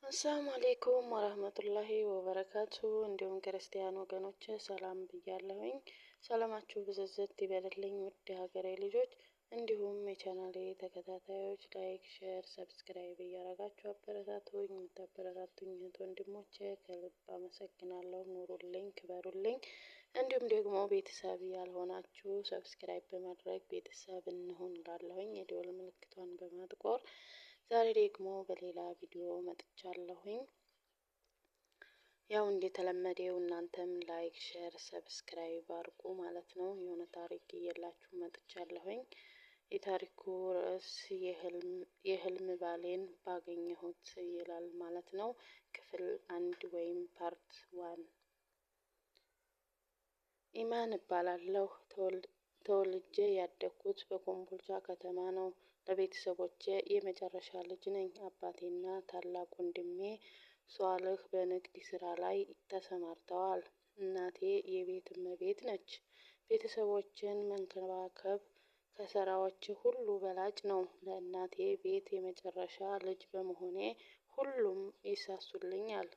አሰላሙ አሌይኩም ወረህመቱላሂ ወበረካቱ። እንዲሁም ክርስቲያን ወገኖች ሰላም ብያለሁኝ። ሰላማችሁ ብዝዝት ይበልልኝ ውድ ሀገሬ ልጆች፣ እንዲሁም የቻናሌ ተከታታዮች ላይክ፣ ሼር፣ ሰብስክራይብ እያረጋችሁ አበረታቱኝ። የምታበረታቱኝ እህት ወንድሞቼ ከልብ አመሰግናለሁ። ኑሩልኝ፣ ክበሩልኝ። እንዲሁም ደግሞ ቤተሰብ ያልሆናችሁ ሰብስክራይብ በማድረግ ቤተሰብ እንሁን እላለሁኝ፣ የደወል ምልክቷን በማጥቆር። ዛሬ ደግሞ በሌላ ቪዲዮ መጥቻለሁኝ። ያው እንደተለመደው እናንተም ላይክ፣ ሼር፣ ሰብስክራይብ አድርጉ ማለት ነው። የሆነ ታሪክ እየላችሁ መጥቻለሁኝ። የታሪኩ ርዕስ የህልም ባሌን ባገኘሁት ይላል ማለት ነው። ክፍል 1 ወይም ፓርት 1። ኢማን እባላለሁ። ተወልጄ ያደግኩት በኮምቦልቻ ከተማ ነው። ለቤተሰቦቼ የመጨረሻ ልጅ ነኝ። አባቴና ታላቅ ወንድሜ ሷልህ በንግድ ስራ ላይ ተሰማርተዋል። እናቴ የቤት እመቤት ነች። ቤተሰቦችን መንከባከብ ከስራዎች ሁሉ በላጭ ነው። ለእናቴ ቤት የመጨረሻ ልጅ በመሆኔ ሁሉም ይሳሱልኛል።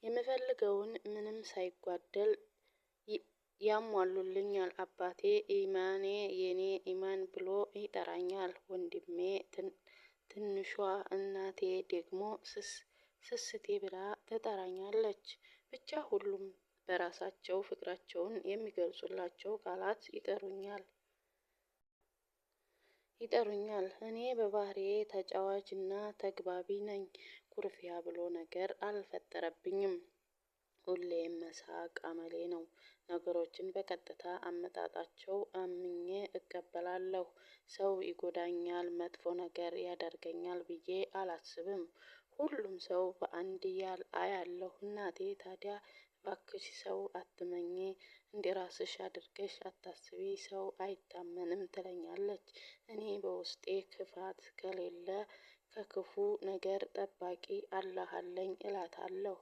የምፈልገውን ምንም ሳይጓደል ያሟሉልኛል። አባቴ ኢማኔ የኔ ኢማን ብሎ ይጠራኛል። ወንድሜ ትንሿ እናቴ ደግሞ ስስቴ ብላ ትጠራኛለች። ብቻ ሁሉም በራሳቸው ፍቅራቸውን የሚገልጹላቸው ቃላት ይጠሩኛል። እኔ በባህሪዬ ተጫዋች እና ተግባቢ ነኝ። ኩርፊያ ብሎ ነገር አልፈጠረብኝም። ሁሌም መሳቅ አመሌ ነው። ነገሮችን በቀጥታ አመጣጣቸው አምኜ እቀበላለሁ። ሰው ይጎዳኛል፣ መጥፎ ነገር ያደርገኛል ብዬ አላስብም። ሁሉም ሰው በአንድ አያለሁ። እናቴ ታዲያ እባክሽ ሰው አትመኝ፣ እንደራስሽ አድርገሽ አታስቢ፣ ሰው አይታመንም ትለኛለች። እኔ በውስጤ ክፋት ከሌለ ከክፉ ነገር ጠባቂ አላህ አለኝ እላታለሁ።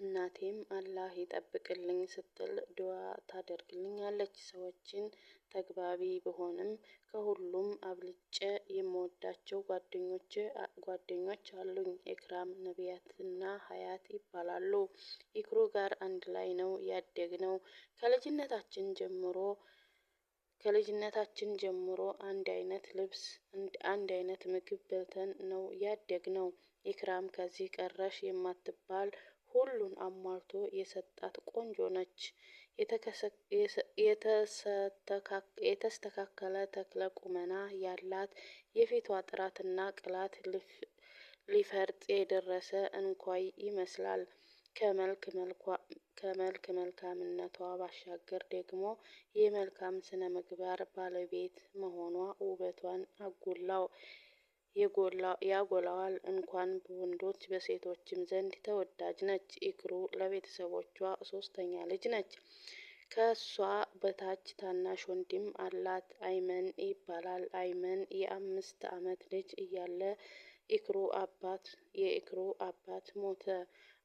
እናቴም አላህ ይጠብቅልኝ ስትል ዱዓ ታደርግልኛለች። ሰዎችን ተግባቢ ብሆንም ከሁሉም አብልጬ የምወዳቸው ጓደኞች አሉኝ። ኢክራም፣ ነቢያትና ሀያት ይባላሉ። ኢክሩ ጋር አንድ ላይ ነው ያደግነው። ከልጅነታችን ጀምሮ አንድ አይነት ልብስ፣ አንድ አይነት ምግብ በልተን ነው ያደግነው። ኢክራም ከዚህ ቀረሽ የማትባል ሁሉን አሟልቶ የሰጣት ቆንጆ ነች። የተስተካከለ ተክለ ቁመና ያላት፣ የፊቷ ጥራትና ቅላት ሊፈርጥ የደረሰ እንኳይ ይመስላል። ከመልክ መልካምነቷ ባሻገር ደግሞ የመልካም ስነ ምግባር ባለቤት መሆኗ ውበቷን ያጎላዋል። እንኳን በወንዶች በሴቶችም ዘንድ ተወዳጅ ነች። ኢክሩ ለቤተሰቦቿ ሶስተኛ ልጅ ነች። ከሷ በታች ታናሽ ወንድም አላት፣ አይመን ይባላል። አይመን የ5 ዓመት ልጅ እያለ የኢክሩ አባት ሞተ።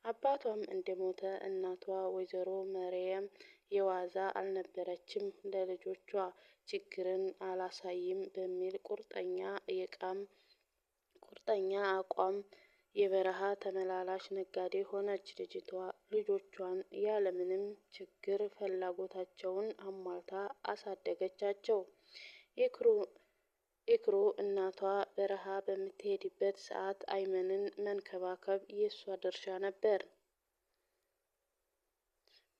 አባቷም እንደሞተ እናቷ ወይዘሮ መርየም የዋዛ አልነበረችም። ለልጆቿ ችግርን አላሳይም በሚል ቁርጠኛ አቋም የበረሃ ተመላላሽ ነጋዴ ሆነች። ልጆቿን ያለምንም ችግር ፍላጎታቸውን አሟልታ አሳደገቻቸው። ኢክሩ እናቷ በረሃ በምትሄድበት ሰዓት አይመንን መንከባከብ የሷ ድርሻ ነበር።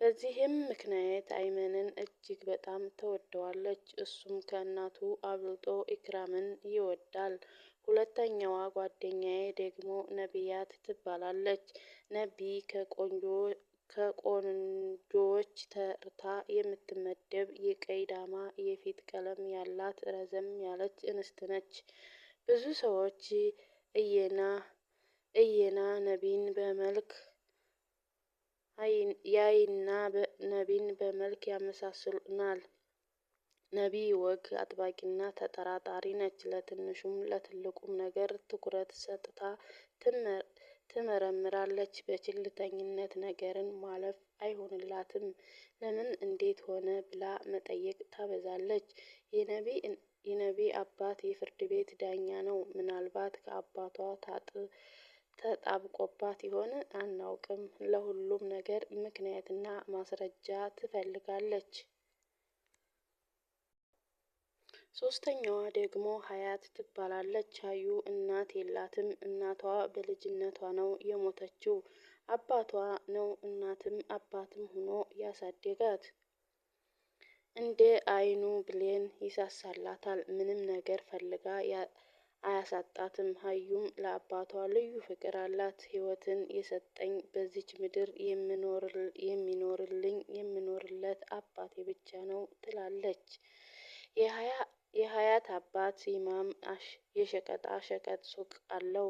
በዚህም ምክንያት አይመንን እጅግ በጣም ተወደዋለች። እሱም ከእናቱ አብልጦ ኢክራምን ይወዳል። ሁለተኛዋ ጓደኛዬ ደግሞ ነቢያት ትባላለች። ነቢ ከቆንጆዎች ተርታ የምትመደብ የቀይ ዳማ የፊት ቀለም ያላት ረዘም ያለች እንስት ነች። ብዙ ሰዎች እየና ነቢን በመልክ ያመሳስሉናል። ነቢ ወግ አጥባቂና ተጠራጣሪ ነች። ለትንሹም ለትልቁም ነገር ትኩረት ሰጥታ ትመረምራለች። በችልተኝነት ነገርን ማለፍ አይሆንላትም። ለምን እንዴት ሆነ ብላ መጠየቅ ታበዛለች። የነቢ አባት የፍርድ ቤት ዳኛ ነው። ምናልባት ከአባቷ ተጣብቆባት ይሆን? አናውቅም። ለሁሉም ነገር ምክንያትና ማስረጃ ትፈልጋለች። ሶስተኛዋ ደግሞ ሀያት ትባላለች። ሀዩ እናት የላትም። እናቷ በልጅነቷ ነው የሞተችው። አባቷ ነው እናትም አባትም ሆኖ ያሳደጋት። እንደ አይኑ ብሌን ይሳሳላታል። ምንም ነገር ፈልጋ አያሳጣትም። ሀዩም ለአባቷ ልዩ ፍቅር አላት። ሕይወትን የሰጠኝ በዚች ምድር የምኖርለት አባቴ ብቻ ነው ትላለች። የሀያት አባት ኢማም የሸቀጣ ሸቀጥ ሱቅ አለው።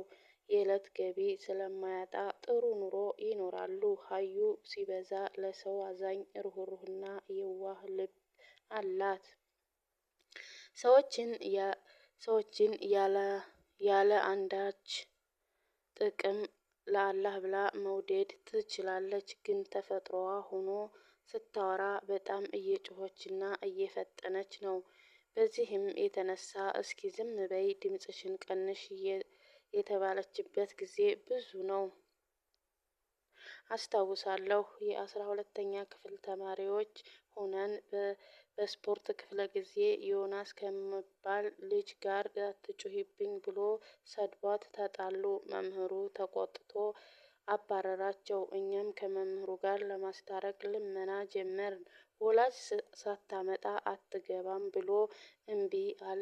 የዕለት ገቢ ስለማያጣ ጥሩ ኑሮ ይኖራሉ። ሀዩ ሲበዛ ለሰው አዛኝ፣ ሩህሩህና የዋህ ልብ አላት። ሰዎችን ያለ አንዳች ጥቅም ለአላህ ብላ መውደድ ትችላለች። ግን ተፈጥሮዋ ሆኖ ስታወራ በጣም እየጮኸችና እየፈጠነች ነው። በዚህም የተነሳ እስኪ ዝም በይ፣ ድምፅሽን ቀንሽ የተባለችበት ጊዜ ብዙ ነው። አስታውሳለሁ የ12ኛ ክፍል ተማሪዎች ሆነን በስፖርት ክፍለ ጊዜ ዮናስ ከሚባል ልጅ ጋር አትጩሂብኝ ብሎ ሰድቧት ተጣሉ። መምህሩ ተቆጥቶ አባረራቸው። እኛም ከመምህሩ ጋር ለማስታረቅ ልመና ጀመርን። ወላጅ ሳታመጣ አትገባም ብሎ እምቢ አለ።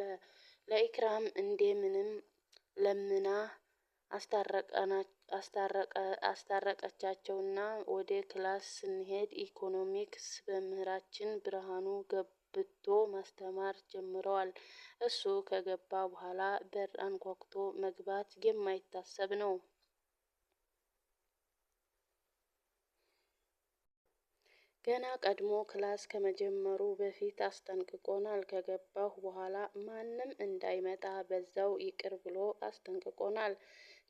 ለኢክራም እንደምንም ለምና አስታረቀቻቸውና ወደ ክላስ ስንሄድ ኢኮኖሚክስ መምህራችን ብርሃኑ ገብቶ ማስተማር ጀምረዋል። እሱ ከገባ በኋላ በር አንኳኩቶ መግባት የማይታሰብ ነው። ገና ቀድሞ ክላስ ከመጀመሩ በፊት አስጠንቅቆናል። ከገባሁ በኋላ ማንም እንዳይመጣ በዛው ይቅር ብሎ አስጠንቅቆናል።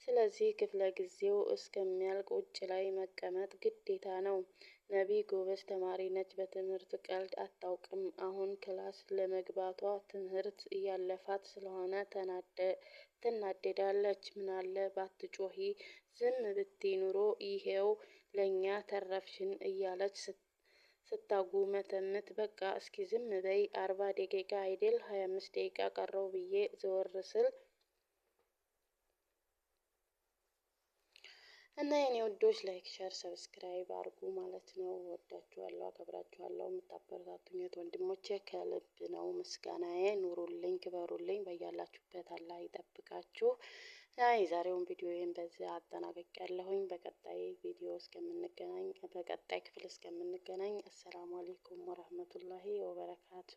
ስለዚህ ክፍለ ጊዜው እስከሚያልቅ ውጭ ላይ መቀመጥ ግዴታ ነው። ነቢ ጎበዝ ተማሪ ነች። በትምህርት ቀልድ አታውቅም። አሁን ክላስ ለመግባቷ ትምህርት እያለፋት ስለሆነ ትናደዳለች። ምናለ ባትጮሂ፣ ዝም ብትይ ኑሮ ይሄው ለእኛ ተረፍሽን እያለች ስታጉመተምት በቃ እስኪ ዝም በይ 40 ደቂቃ አይደል 25 ደቂቃ ቀረው ብዬ ዘወር ስል እና የኔ ወዶች ላይክ፣ ሸር፣ ሰብስክራይብ አርጉ ማለት ነው። ወዳችኋለሁ፣ አከብራችኋለሁ። የምታበረታቱኝ ወንድሞቼ ከልብ ነው ምስጋናዬ። ኑሩልኝ፣ ክበሩልኝ። በያላችሁበት አላህ ይጠብቃችሁ። የዛሬውን ቪዲዮዬን በዚህ አጠናቅቄያለሁኝ። በቀጣይ ክፍል እስከምንገናኝ አሰላሙ አለይኩም ወራህመቱላሂ ወበረካቱ።